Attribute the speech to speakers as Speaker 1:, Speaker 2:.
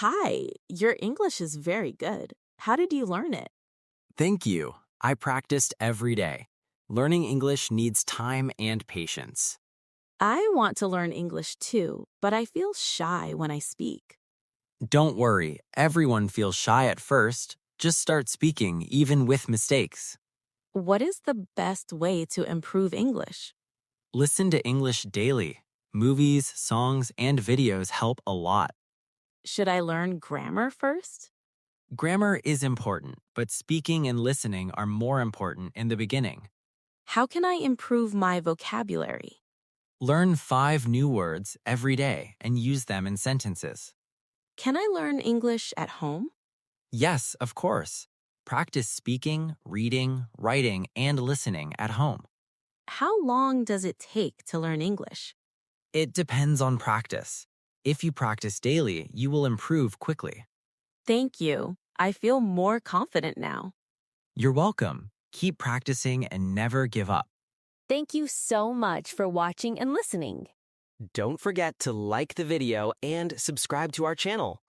Speaker 1: Hi, your English is very good. How did you learn it?
Speaker 2: Thank you. I practiced every day. Learning English needs time and patience.
Speaker 1: I want to learn English too, but I feel shy when I speak.
Speaker 2: Don't worry, everyone feels shy at first. Just start speaking, even with mistakes.
Speaker 1: What is the best way to improve English?
Speaker 2: Listen to English daily. Movies, songs, and videos help a lot.
Speaker 1: Should I learn grammar first?
Speaker 2: Grammar is important, but speaking and listening are more important in the beginning.
Speaker 1: How can I improve my vocabulary?
Speaker 2: Learn 5 new words every day and use them in sentences.
Speaker 1: Can I learn English at home?
Speaker 2: Yes, of course. Practice speaking, reading, writing, and listening at home.
Speaker 1: How long does it take to learn English?
Speaker 2: It depends on practice. If you practice daily, you will improve quickly.
Speaker 1: Thank you. I feel more confident now.
Speaker 2: You're welcome. Keep practicing and never give up.
Speaker 3: Thank you so much for watching and listening.
Speaker 4: Don't forget to like the video and subscribe to our channel.